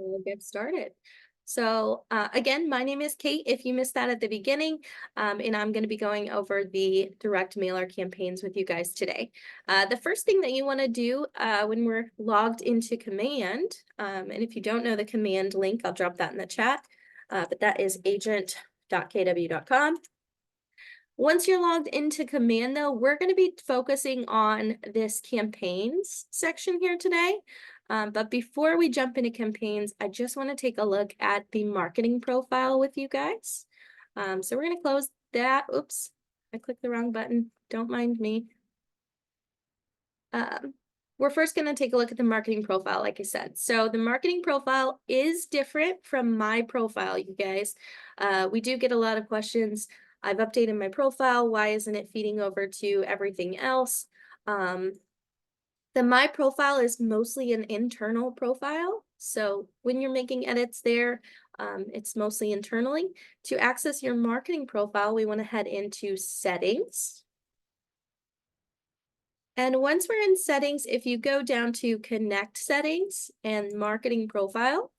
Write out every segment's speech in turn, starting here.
We'll get started. So again, my name is Kate, if you missed that at the beginning, and I'm going to be going over the direct mailer campaigns with you guys today. The first thing that you want to do when we're logged into command, and if you don't know the command link, I'll drop that in the chat, but that is agent.kw.com. Once you're logged into command though, we're going to be focusing on this campaigns section here today. But before we jump into campaigns, I just want to take a look at the marketing profile with you guys. So we're going to close that. Oops, I clicked the wrong button. Don't mind me. We're first going to take a look at the marketing profile, like I said. So the marketing profile is different from my profile, you guys. We do get a lot of questions. I've updated my profile. Why isn't it feeding over to everything else? The My profile is mostly an internal profile. So when you're making edits there, it's mostly internally. To access your marketing profile, we want to head into settings. And once we're in settings, if you go down to connect settings and marketing profile,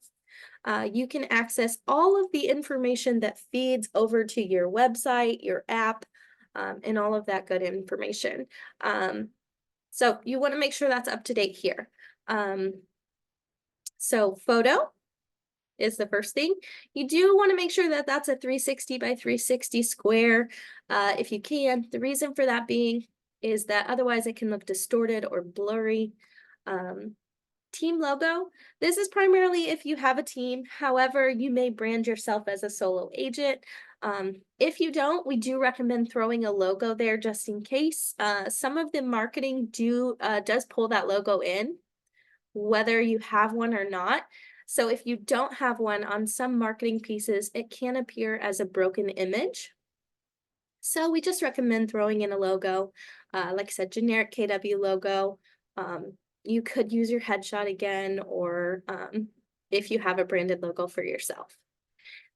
you can access all of the information that feeds over to your website, your app, and all of that good information. So you want to make sure that's up to date here. So photo is the first thing. You do want to make sure that that's a 360 by 360 square if you can. The reason for that being is that otherwise it can look distorted or blurry. Team logo. This is primarily if you have a team. However, you may brand yourself as a solo agent. If you don't, we do recommend throwing a logo there just in case. Some of the marketing does pull that logo in, whether you have one or not. So if you don't have one on some marketing pieces, it can appear as a broken image. So we just recommend throwing in a logo, like I said, generic KW logo. You could use your headshot again, or if you have a branded logo for yourself.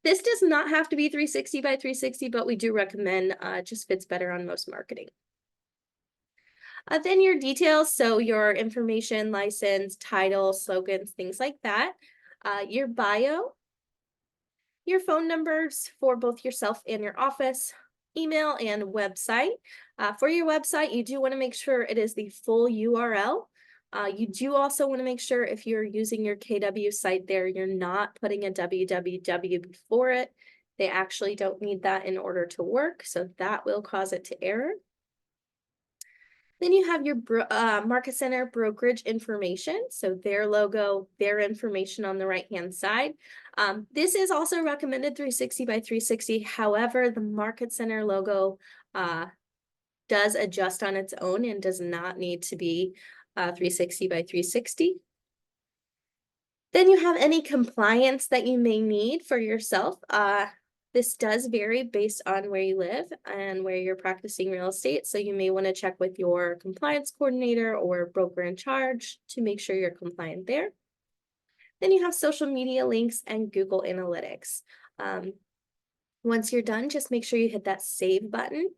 This does not have to be 360 by 360, but we do recommend, it just fits better on most marketing. Then your details, so your information, license, title, slogans, things like that. Your bio, your phone numbers for both yourself and your office, email and website. For your website, you do want to make sure it is the full URL. You do also want to make sure if you're using your KW site there, you're not putting a www before it. They actually don't need that in order to work, so that will cause it to error. Then you have your Market Center brokerage information, so their logo, their information on the right-hand side. This is also recommended 360 by 360. However, the Market Center logo does adjust on its own and does not need to be 360 by 360. Then you have any compliance that you may need for yourself. This does vary based on where you live and where you're practicing real estate. So you may want to check with your compliance coordinator or broker in charge to make sure you're compliant there. Then you have social media links and Google Analytics. Once you're done, just make sure you hit that save button.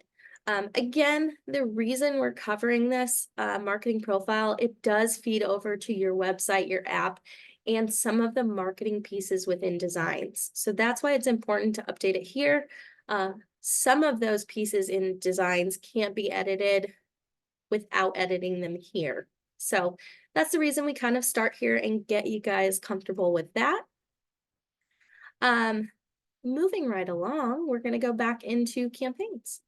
Again, the reason we're covering this marketing profile, it does feed over to your website, your app, and some of the marketing pieces within designs. So that's why it's important to update it here. Some of those pieces in designs can't be edited without editing them here. So that's the reason we kind of start here and get you guys comfortable with that. Moving right along, we're going to go back into campaigns.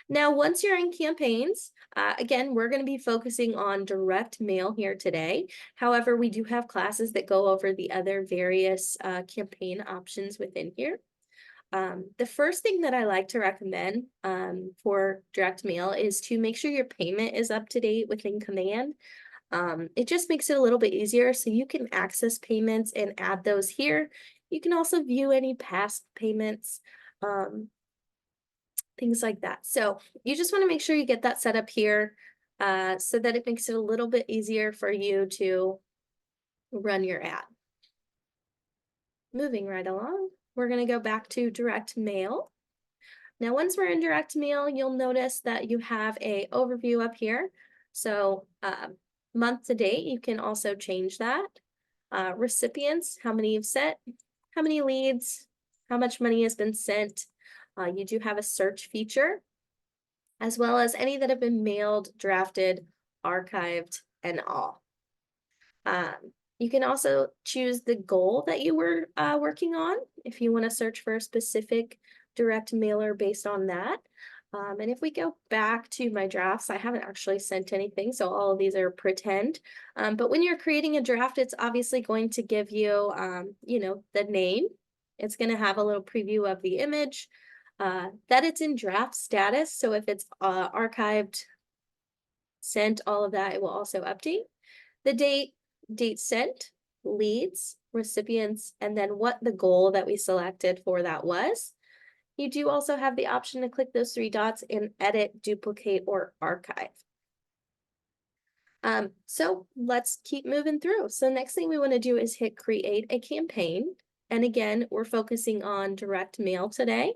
Now, once you're in campaigns, again, we're going to be focusing on direct mail here today. However, we do have classes that go over the other various campaign options within here. The first thing that I like to recommend for direct mail is to make sure your payment is up to date within command. It just makes it a little bit easier so you can access payments and add those here. You can also view any past payments. Things like that. So you just want to make sure you get that set up here so that it makes it a little bit easier for you to run your ad. Moving right along, we're going to go back to direct mail. Now, once we're in direct mail, you'll notice that you have an overview up here. So month to date, you can also change that. Recipients, how many you've sent, how many leads, how much money has been sent. You do have a search feature, as well as any that have been mailed, drafted, archived, and all. You can also choose the goal that you were working on if you want to search for a specific direct mailer based on that. And if we go back to my drafts, I haven't actually sent anything, so all of these are pretend. But when you're creating a draft, it's obviously going to give you, the name. It's going to have a little preview of the image, that it's in draft status. So if it's archived, sent, all of that, it will also update. The date sent, leads, recipients, and then what the goal that we selected for that was. You do also have the option to click those three dots and edit, duplicate, or archive. So let's keep moving through. So next thing we want to do is hit create a campaign. And again, we're focusing on direct mail today.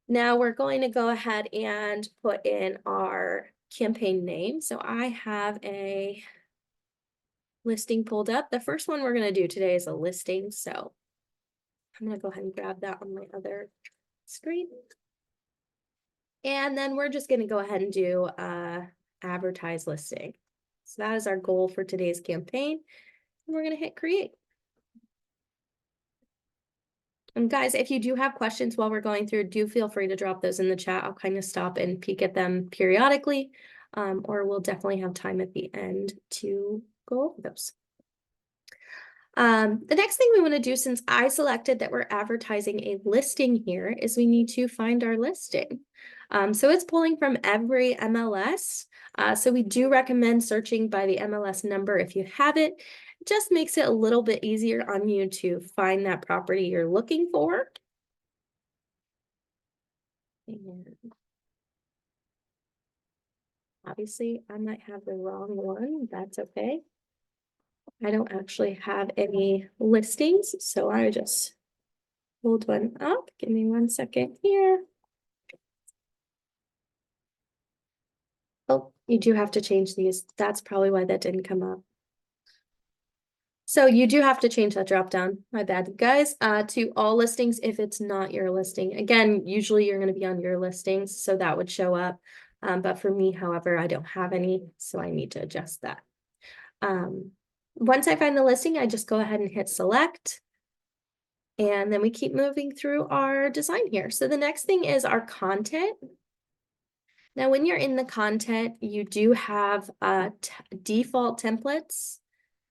Now we're going to go ahead and put in our campaign name. So I have a listing pulled up. The first one we're going to do today is a listing. So I'm going to go ahead and grab that on my other screen. And then we're just going to go ahead and do advertise listing. So that is our goal for today's campaign. And we're going to hit create. And guys, if you do have questions while we're going through, do feel free to drop those in the chat. I'll kind of stop and peek at them periodically, or we'll definitely have time at the end to go over those. The next thing we want to do, since I selected that we're advertising a listing here, is we need to find our listing. So it's pulling from every MLS. So we do recommend searching by the MLS number if you have it. It just makes it a little bit easier on you to find that property you're looking for. And obviously, I might have the wrong one. That's okay. I don't actually have any listings, so I just pulled one up. Give me 1 second here. Oh, you do have to change these. That's probably why that didn't come up. So you do have to change that drop down. My bad, guys, to all listings if it's not your listing. Again, usually you're going to be on your listings, so that would show up. But for me, however, I don't have any, so I need to adjust that. Once I find the listing, I just go ahead and hit select. And then we keep moving through our design here. So the next thing is our content. Now, when you're in the content, you do have default templates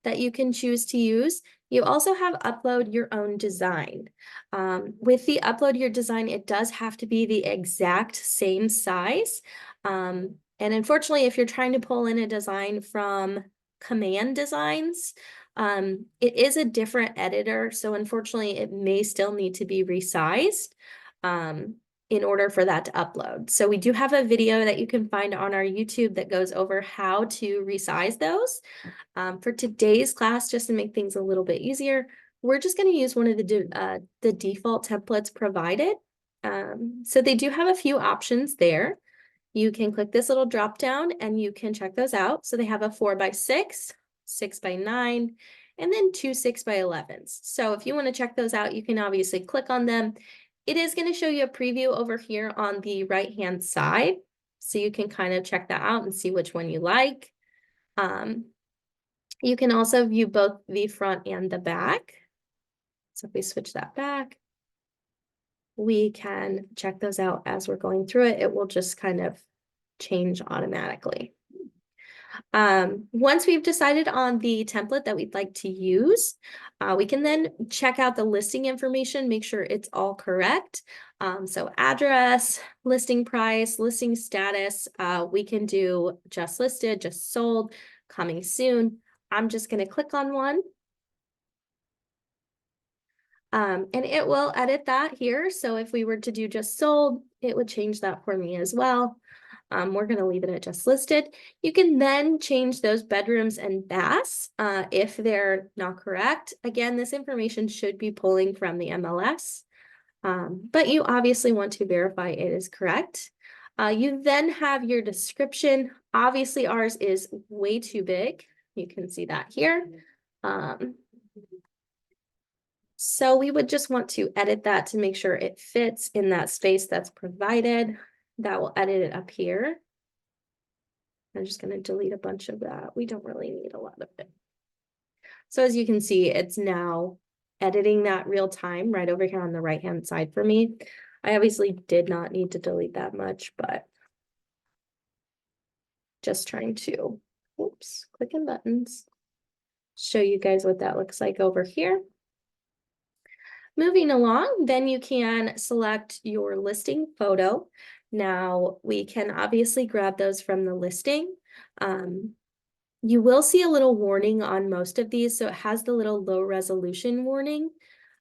that you can choose to use. You also have upload your own design. With the upload your design, it does have to be the exact same size. And unfortunately, if you're trying to pull in a design from Command Designs, it is a different editor. So unfortunately, it may still need to be resized in order for that to upload. So we do have a video that you can find on our YouTube that goes over how to resize those. For today's class, just to make things a little bit easier, we're just going to use one of the default templates provided. So they do have a few options there. You can click this little drop down and you can check those out. So they have a 4x6, 6x9, and then two 6x11s. So if you want to check those out, you can obviously click on them. It is going to show you a preview over here on the right-hand side. So you can kind of check that out and see which one you like. You can also view both the front and the back. So if we switch that back, we can check those out as we're going through it. It will just kind of change automatically. Once we've decided on the template that we'd like to use, we can then check out the listing information, make sure it's all correct. So address, listing price, listing status, we can do just listed, just sold, coming soon. I'm just going to click on one. And it will edit that here. So if we were to do just sold, it would change that for me as well. We're going to leave it at just listed. You can then change those bedrooms and baths if they're not correct. Again, this information should be pulling from the MLS, but you obviously want to verify it is correct. You then have your description. Obviously, ours is way too big. You can see that here. So we would just want to edit that to make sure it fits in that space that's provided. That will edit it up here. I'm just going to delete a bunch of that. We don't really need a lot of it. So as you can see, it's now editing that real time right over here on the right-hand side for me. I obviously did not need to delete that much, but just trying to, oops, clicking buttons, show you guys what that looks like over here. Moving along, then you can select your listing photo. Now we can obviously grab those from the listing. You will see a little warning on most of these, so it has the little low resolution warning.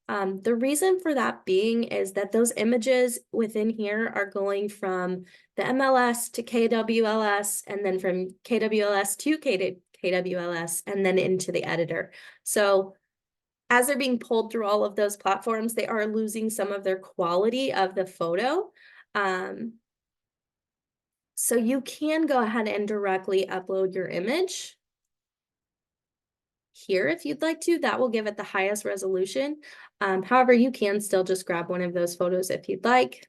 The reason for that being is that those images within here are going from the MLS to KWLS, and then from KWLS to KWLS, and then into the editor. So as they're being pulled through all of those platforms, they are losing some of their quality of the photo. So you can go ahead and directly upload your image here if you'd like to. That will give it the highest resolution. However, you can still just grab one of those photos if you'd like.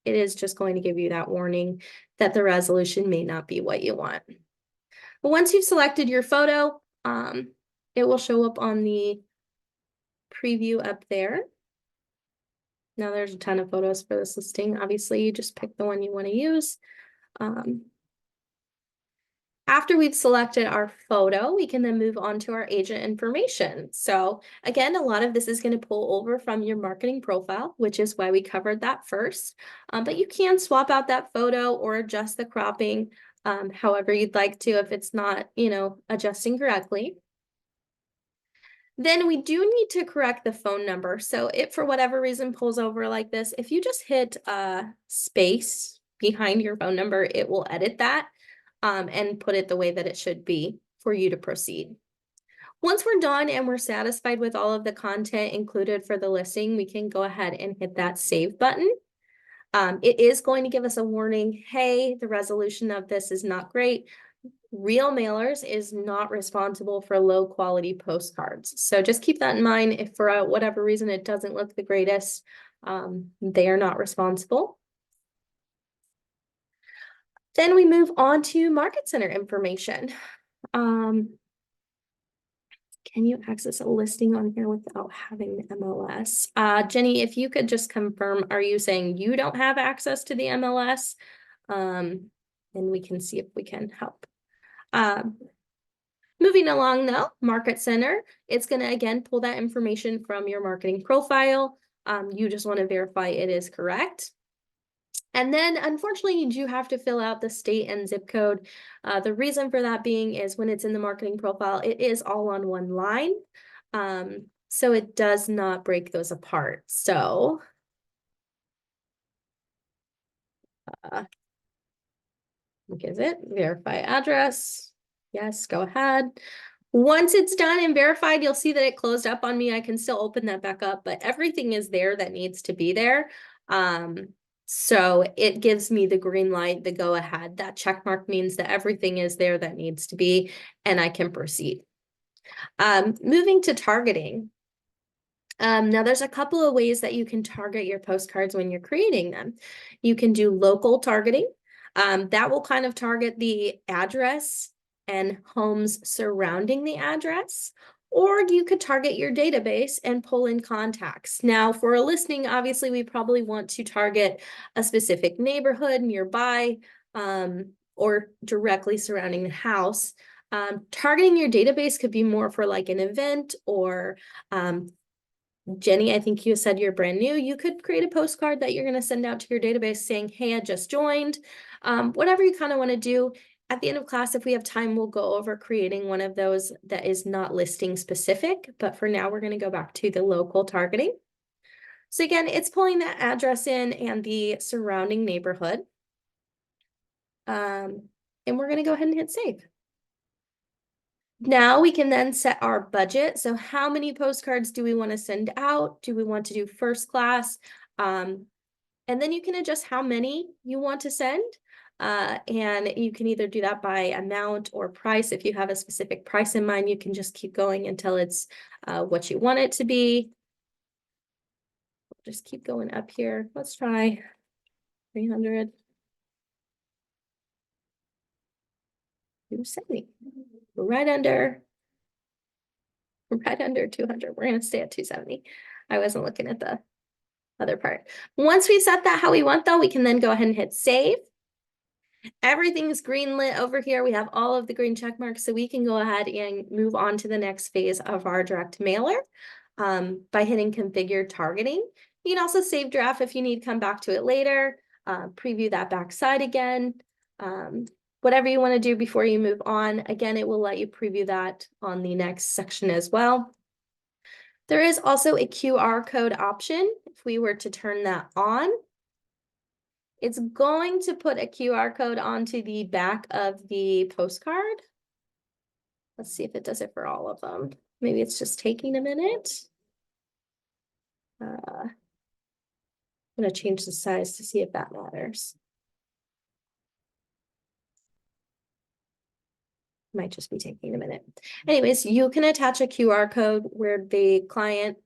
It is just going to give you that warning that the resolution may not be what you want. But once you've selected your photo, it will show up on the preview up there. Now there's a ton of photos for this listing. Obviously, you just pick the one you want to use. After we've selected our photo, we can then move on to our agent information. So again, a lot of this is going to pull over from your marketing profile, which is why we covered that first. But you can swap out that photo or adjust the cropping however you'd like to if it's not, adjusting correctly. Then we do need to correct the phone number. So it, for whatever reason, pulls over like this. If you just hit space behind your phone number, it will edit that and put it the way that it should be for you to proceed. Once we're done and we're satisfied with all of the content included for the listing, we can go ahead and hit that save button. It is going to give us a warning, hey, the resolution of this is not great. Real Mailers is not responsible for low quality postcards. So just keep that in mind. If for whatever reason it doesn't look the greatest, they are not responsible. Then we move on to Market Center information. Can you access a listing on here without having the MLS? Jenny, if you could just confirm, are you saying you don't have access to the MLS? And we can see if we can help. Moving along though, Market Center, it's going to again pull that information from your marketing profile. You just want to verify it is correct. And then unfortunately, you do have to fill out the state and zip code. The reason for that being is when it's in the marketing profile, it is all on one line. So it does not break those apart. So what is it? Verify address. Yes, go ahead. Once it's done and verified, you'll see that it closed up on me. I can still open that back up, but everything is there that needs to be there. So it gives me the green light, the go ahead. That check mark means that everything is there that needs to be, and I can proceed. Moving to targeting. Now there's a couple of ways that you can target your postcards when you're creating them. You can do local targeting. That will kind of target the address and homes surrounding the address, or you could target your database and pull in contacts. Now for a listing, obviously we probably want to target a specific neighborhood nearby or directly surrounding the house. Targeting your database could be more for like an event or Jenny, I think you said you're brand new. You could create a postcard that you're going to send out to your database saying, hey, I just joined. Whatever you kind of want to do. At the end of class, if we have time, we'll go over creating one of those that is not listing specific. But for now, we're going to go back to the local targeting. So again, it's pulling that address in and the surrounding neighborhood. And we're going to go ahead and hit save. Now we can then set our budget. So how many postcards do we want to send out? Do we want to do first class? And then you can adjust how many you want to send. And you can either do that by amount or price. If you have a specific price in mind, you can just keep going until it's what you want it to be. Just keep going up here. Let's try 300. 270. Right under 200. We're going to stay at 270. I wasn't looking at the other part. Once we set that how we want, though, we can then go ahead and hit save. Everything's green lit over here. We have all of the green check marks, so we can go ahead and move on to the next phase of our direct mailer by hitting configure targeting. You can also save draft if you need to come back to it later, preview that backside again, whatever you want to do before you move on. Again, it will let you preview that on the next section as well. There is also a QR code option. If we were to turn that on, it's going to put a QR code onto the back of the postcard. Let's see if it does it for all of them. Maybe it's just taking a minute. I'm going to change the size to see if that matters. Might just be taking a minute. Anyways, you can attach a QR code where the client,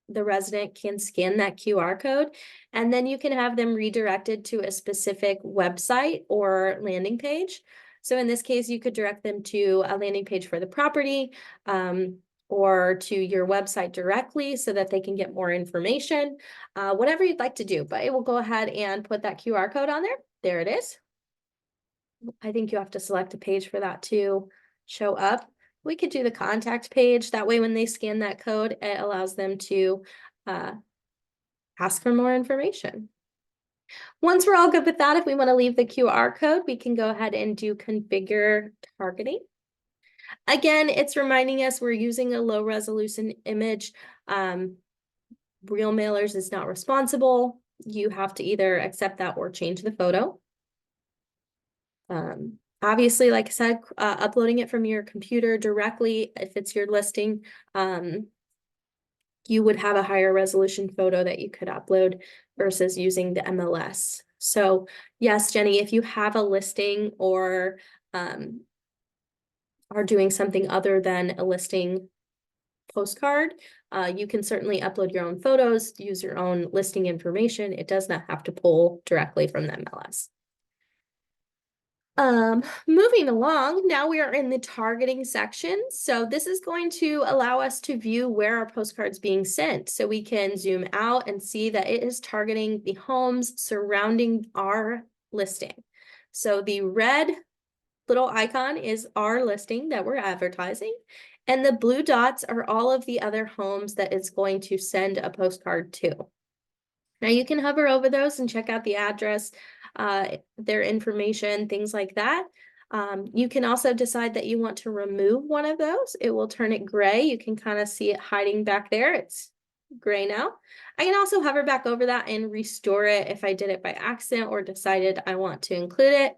the resident, can scan that QR code, and then you can have them redirected to a specific website or landing page. So in this case, you could direct them to a landing page for the property or to your website directly so that they can get more information, whatever you'd like to do. But it will go ahead and put that QR code on there. There it is. I think you have to select a page for that to show up. We could do the contact page. That way, when they scan that code, it allows them to ask for more information. Once we're all good with that, if we want to leave the QR code, we can go ahead and do configure targeting. Again, it's reminding us we're using a low resolution image. Real Mailers is not responsible. You have to either accept that or change the photo. Obviously, like I said, uploading it from your computer directly, if it's your listing, you would have a higher resolution photo that you could upload versus using the MLS. So yes, Jenny, if you have a listing or are doing something other than a listing postcard, you can certainly upload your own photos, use your own listing information. It does not have to pull directly from the MLS. Moving along, now we are in the targeting section. So this is going to allow us to view where our postcard's being sent. So we can zoom out and see that it is targeting the homes surrounding our listing. So the red little icon is our listing that we're advertising, and the blue dots are all of the other homes that it's going to send a postcard to. Now you can hover over those and check out the address, their information, things like that. You can also decide that you want to remove one of those. It will turn it gray. You can kind of see it hiding back there. It's gray now. I can also hover back over that and restore it if I did it by accident or decided I want to include it.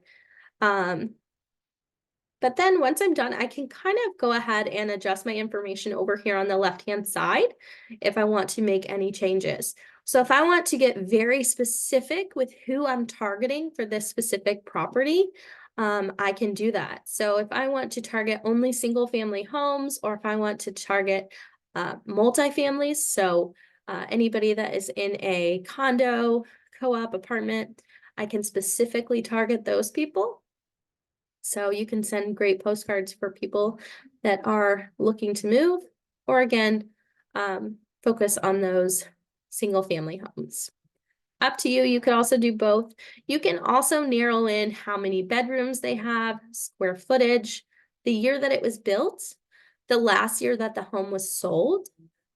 But then once I'm done, I can kind of go ahead and adjust my information over here on the left-hand side if I want to make any changes. So if I want to get very specific with who I'm targeting for this specific property, I can do that. So if I want to target only single family homes, or if I want to target multifamilies, so anybody that is in a condo, co-op, apartment, I can specifically target those people. So you can send great postcards for people that are looking to move, or again, focus on those single family homes. Up to you. You could also do both. You can also narrow in how many bedrooms they have, square footage, the year that it was built, the last year that the home was sold,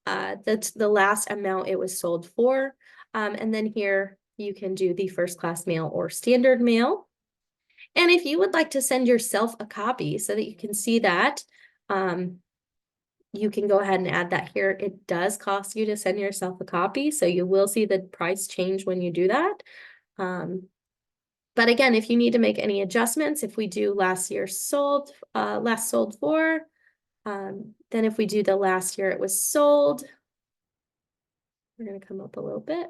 the last amount it was sold for. And then here you can do the first class mail or standard mail. And if you would like to send yourself a copy so that you can see that, you can go ahead and add that here. It does cost you to send yourself a copy, so you will see the price change when you do that. But again, if you need to make any adjustments, if we do last year sold, last sold for, then if we do the last year it was sold, we're going to come up a little bit.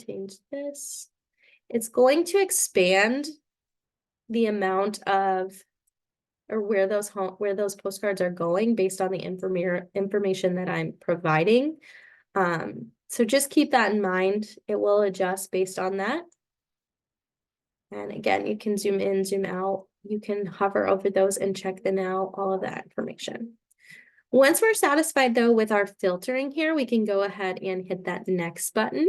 Change this. It's going to expand the amount of, or where those postcards are going based on the information that I'm providing. So just keep that in mind. It will adjust based on that. And again, you can zoom in, zoom out. You can hover over those and check the now, all of that information. Once we're satisfied though with our filtering here, we can go ahead and hit that next button.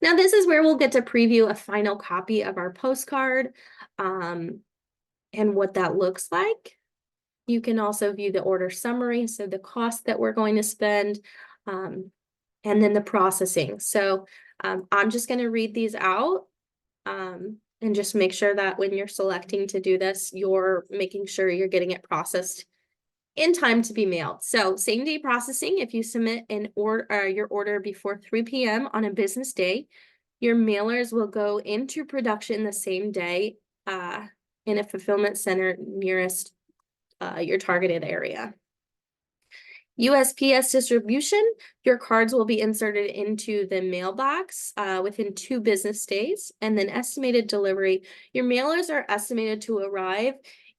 Now this is where we'll get to preview a final copy of our postcard and what that looks like. You can also view the order summary, so the cost that we're going to spend, and then the processing. So I'm just going to read these out and just make sure that when you're selecting to do this, you're making sure you're getting it processed in time to be mailed. So same day processing, if you submit your order before 3 p.m. on a business day, your mailers will go into production the same day in a fulfillment center nearest your targeted area. USPS distribution, your cards will be inserted into the mailbox within 2 business days, and then estimated delivery. Your mailers are estimated to arrive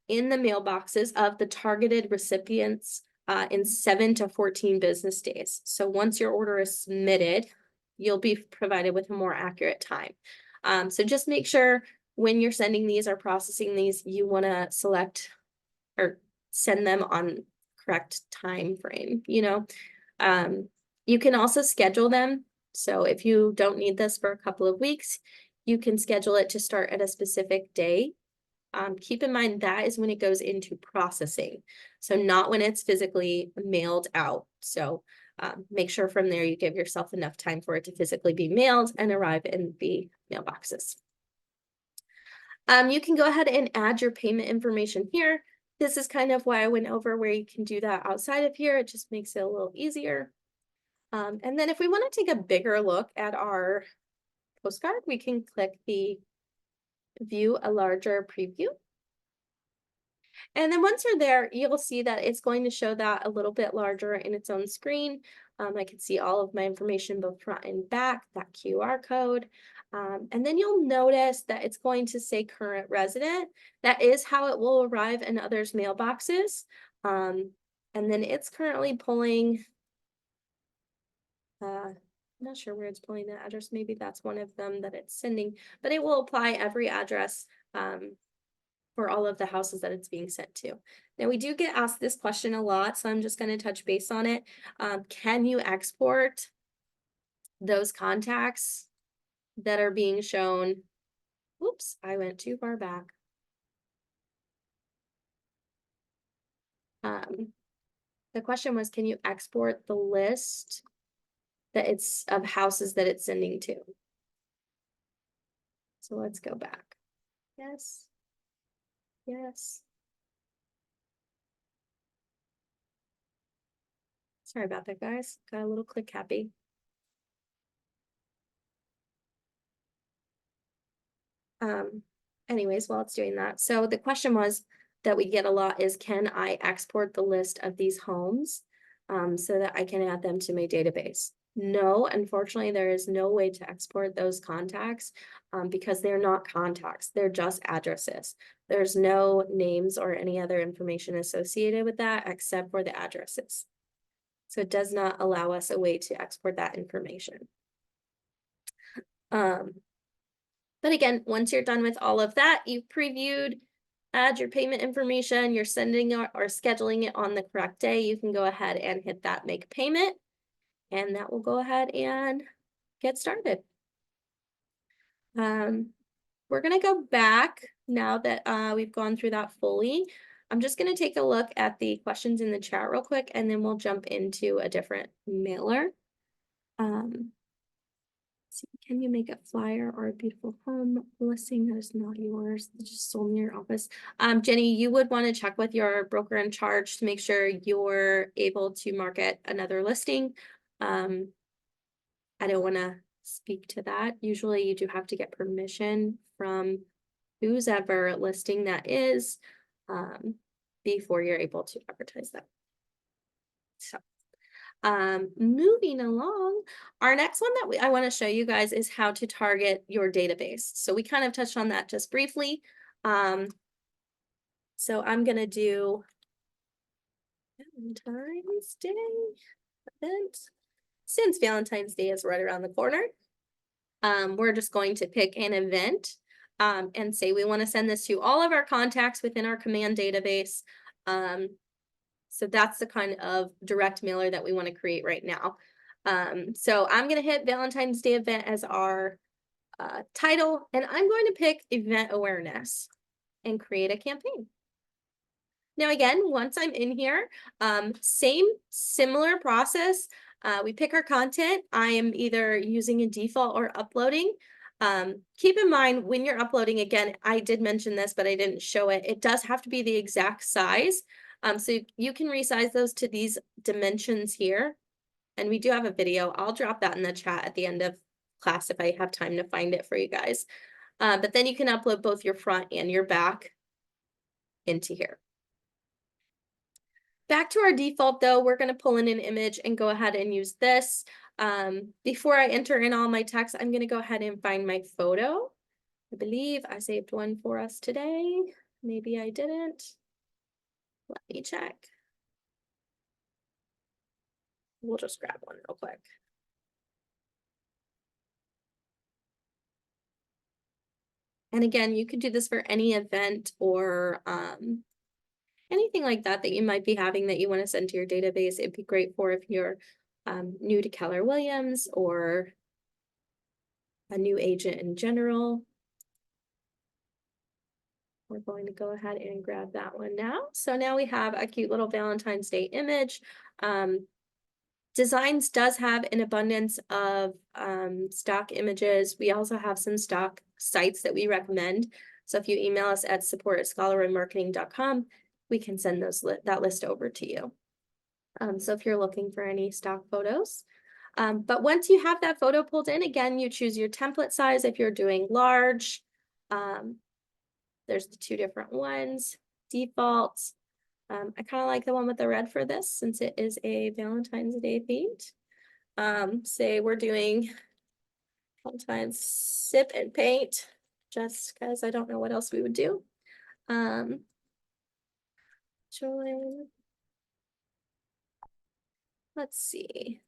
in the mailboxes of the targeted recipients in 7 to 14 business days. So once your order is submitted, you'll be provided with a more accurate time. So just make sure when you're sending these or processing these, you want to select or send them on correct time frame. You can also schedule them. So if you don't need this for a couple of weeks, you can schedule it to start at a specific day. Keep in mind that is when it goes into processing, so not when it's physically mailed out. So make sure from there you give yourself enough time for it to physically be mailed and arrive in the mailboxes. You can go ahead and add your payment information here. This is kind of why I went over where you can do that outside of here. It just makes it a little easier. And then if we want to take a bigger look at our postcard, we can click the view a larger preview. And then once you're there, you'll see that it's going to show that a little bit larger in its own screen. I can see all of my information both front and back, that QR code. And then you'll notice that it's going to say current resident. That is how it will arrive in others' mailboxes. And then it's currently pulling, I'm not sure where it's pulling the address. Maybe that's one of them that it's sending, but it will apply every address for all of the houses that it's being sent to. Now we do get asked this question a lot, so I'm just going to touch base on it. Can you export those contacts that are being shown? Whoops, I went too far back. The question was, can you export the list that it's of houses that it's sending to? So let's go back. Yes. Yes. Sorry about that, guys. Got a little click happy. Anyways, while it's doing that. So the question was that we get a lot is, can I export the list of these homes so that I can add them to my database? No, unfortunately, there is no way to export those contacts because they're not contacts. They're just addresses. There's no names or any other information associated with that except for the addresses. So it does not allow us a way to export that information. But again, once you're done with all of that, you've previewed, add your payment information, you're sending or scheduling it on the correct day, you can go ahead and hit that make payment, and that will go ahead and get started. We're gonna go back now that we've gone through that fully. I'm just gonna take a look at the questions in the chat real quick, and then we'll jump into a different mailer. Can you make a flyer or a beautiful home listing that is not yours, that's just sold in your office? Jenny, you would want to check with your broker in charge to make sure you're able to market another listing. I don't want to speak to that. Usually you do have to get permission from who's ever listing that is before you're able to advertise that. So Moving along, our next one that I want to show you guys is how to target your database. So we kind of touched on that just briefly. So I'm going to do Valentine's Day event. Since Valentine's Day is right around the corner, we're just going to pick an event and say we want to send this to all of our contacts within our command database. So that's the kind of direct mailer that we want to create right now. So I'm going to hit Valentine's Day event as our title, and I'm going to pick event awareness and create a campaign. Now, again, once I'm in here, similar process. We pick our content. I am either using a default or uploading. Keep in mind when you're uploading, again, I did mention this, but I didn't show it. It does have to be the exact size. So you can resize those to these dimensions here. And we do have a video. I'll drop that in the chat at the end of class if I have time to find it for you guys. But then you can upload both your front and your back into here. Back to our default though, we're going to pull in an image and go ahead and use this. Before I enter in all my text, I'm going to go ahead and find my photo. I believe I saved one for us today. Maybe I didn't. Let me check. We'll just grab one real quick. And again, you could do this for any event or anything like that that you might be having that you want to send to your database. It'd be great for if you're new to Keller Williams or a new agent in general. We're going to go ahead and grab that one now. So now we have a cute little Valentine's Day image. Designs does have an abundance of stock images. We also have some stock sites that we recommend. So if you email us at support@scholarandmarketing.com, we can send that list over to you. So if you're looking for any stock photos. But once you have that photo pulled in, again, you choose your template size. If you're doing large, there's the two different ones, default. I kind of like the one with the red for this since it is a Valentine's Day themed. Say we're doing Valentine's sip and paint, just because I don't know what else we would do. Join. Let's see.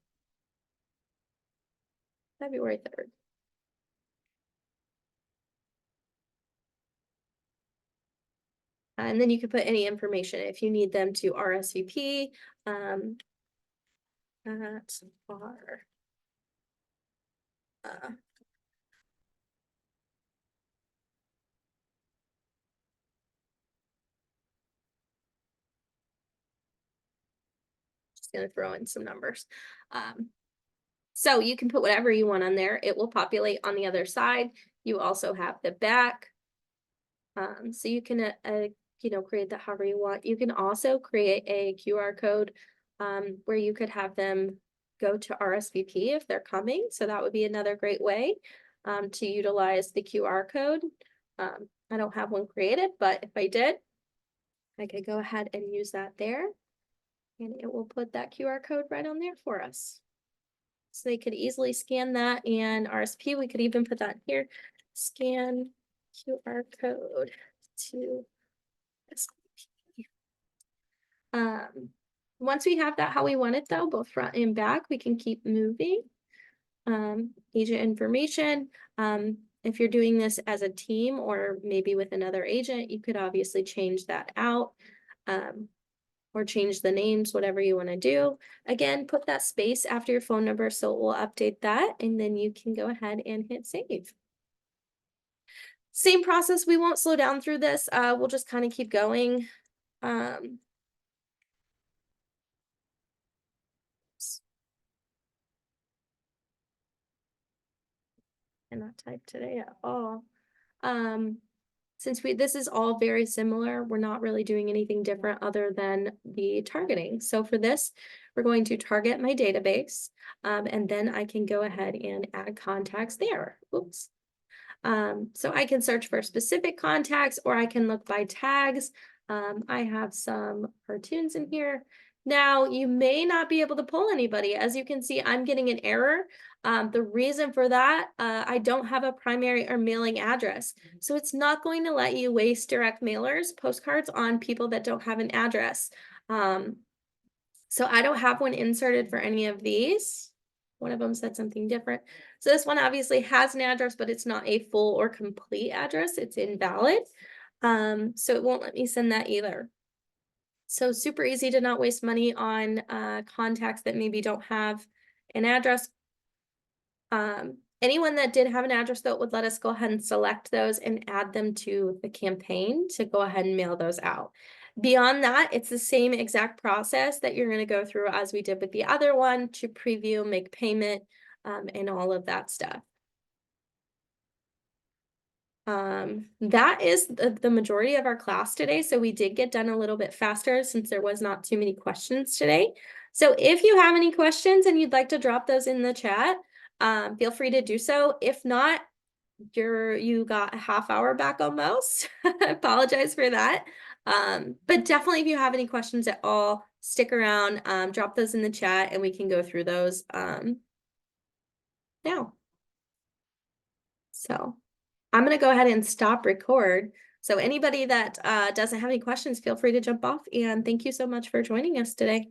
February 3rd. And then you can put any information if you need them to RSVP at our just gonna throw in some numbers. So you can put whatever you want on there. It will populate on the other side. You also have the back. So you can create that however you want. You can also create a QR code where you could have them go to RSVP if they're coming. So that would be another great way to utilize the QR code. I don't have one created, but if I did, I could go ahead and use that there. And it will put that QR code right on there for us. So they could easily scan that and RSVP. We could even put that here. Scan QR code to SVP. Once we have that how we want it though, both front and back, we can keep moving. Agent information. If you're doing this as a team or maybe with another agent, you could obviously change that out or change the names, whatever you want to do. Again, put that space after your phone number so it will update that, and then you can go ahead and hit save. Same process. We won't slow down through this. We'll just kind of keep going. Cannot type today at all. Since this is all very similar, we're not really doing anything different other than the targeting. So for this, we're going to target my database, and then I can go ahead and add contacts there. Oops. So I can search for specific contacts or I can look by tags. I have some cartoons in here. Now, you may not be able to pull anybody. As you can see, I'm getting an error. The reason for that, I don't have a primary or mailing address. So it's not going to let you waste direct mailers, postcards on people that don't have an address. Um, so I don't have one inserted for any of these. One of them said something different. So this one obviously has an address, but it's not a full or complete address. It's invalid. So it won't let me send that either. So super easy to not waste money on contacts that maybe don't have an address. Anyone that did have an address though would let us go ahead and select those and add them to the campaign to go ahead and mail those out. Beyond that, it's the same exact process that you're going to go through as we did with the other one to preview, make payment, and all of that stuff. That is the majority of our class today. So we did get done a little bit faster since there was not too many questions today. So if you have any questions and you'd like to drop those in the chat, feel free to do so. If not, you got a half hour back almost. I apologize for that. But definitely if you have any questions at all, stick around, drop those in the chat and we can go through those now. So I'm going to go ahead and stop record. So anybody that doesn't have any questions, feel free to jump off. And thank you so much for joining us today.